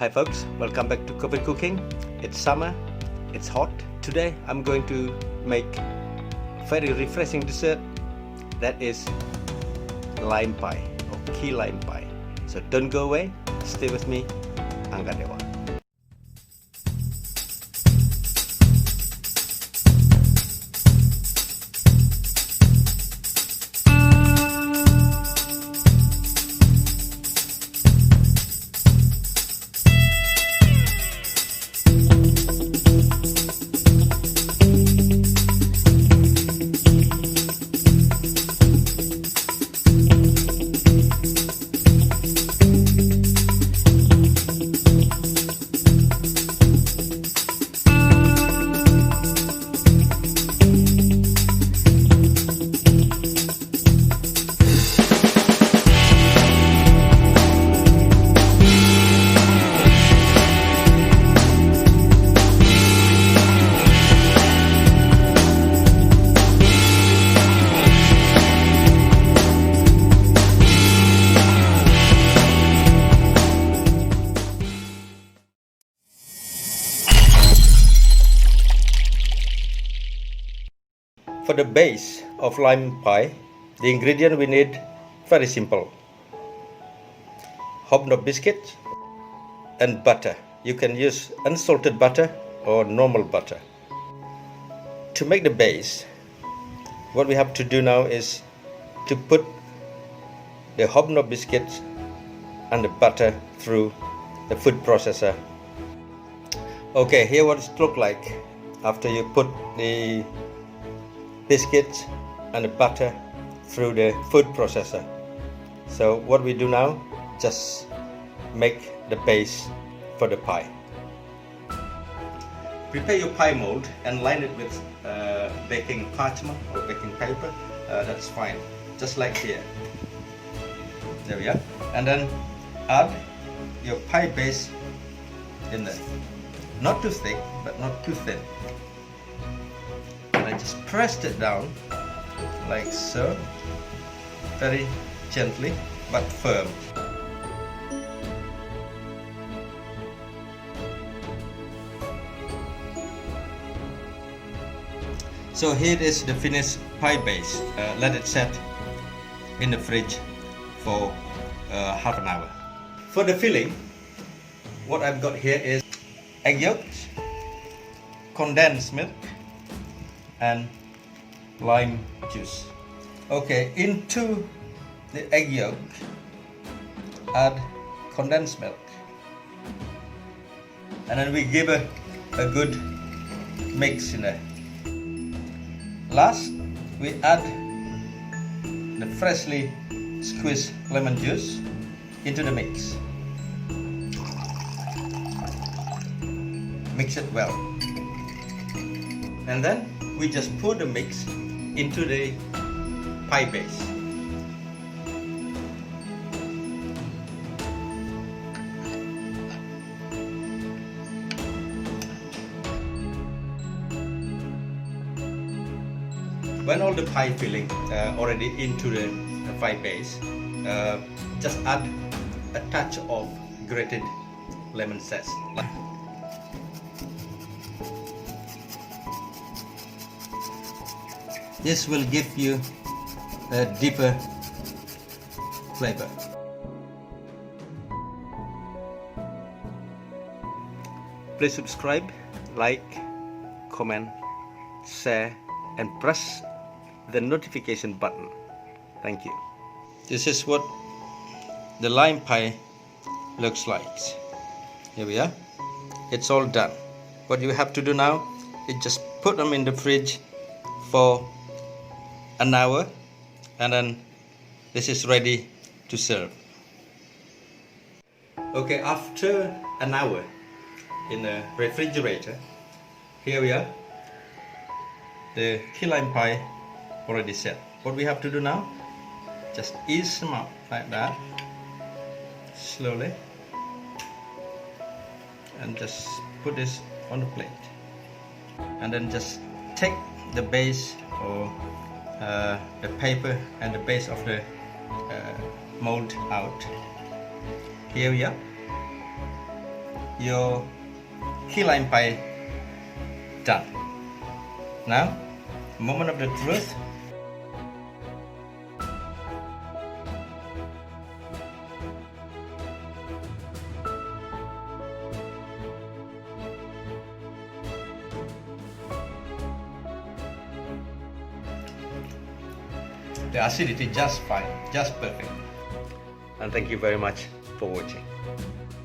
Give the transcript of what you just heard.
Hi folks, welcome back to Coffee Cooking. It's summer, it's hot. Today I'm going to make very refreshing dessert that is lime pie or key lime pie. So don't go away, stay with me, Angga Dewa. For the base of lime pie, the ingredient we need very simple. Hobnob biscuits and butter. You can use unsalted butter or normal butter. To make the base, what we have to do now is to put the hobnob biscuits and the butter through the food processor. Okay, here what it looks like after you put the biscuits and the butter through the food processor. So what we do now, just make the base for the pie. Prepare your pie mold and line it with baking parchment or baking paper. That's fine, just like here. There we are. And then add your pie base in there. Not too thick, but not too thin. I just pressed it down like so, very gently but firm. So here is the finished pie base. Let it set in the fridge for half an hour. For the filling, what I've got here is egg yolks, condensed milk, and lime juice. Okay, into the egg yolk, add condensed milk, and then we give a good mix in there. Last, we add the freshly squeezed lemon juice into the mix. Mix it well, and then we just pour the mix into the pie base. When all the pie filling already into the pie base, just add a touch of grated lemon zest. This will give you a deeper flavor. Please subscribe, like, comment, share, and press the notification button. Thank you. This is what the lime pie looks like. Here we are. It's all done. What you have to do now is just put them in the fridge for an hour, and then this is ready to serve. Okay, after an hour in the refrigerator, here we are. The key lime pie already set. What we have to do now, just ease them up like that, slowly, and just put this on the plate, and then just take the base or the paper and the base of the mold out. Here we are. your key lime pie done. Now, moment of the truth. The acidity just fine, just perfect. And thank you very much for watching.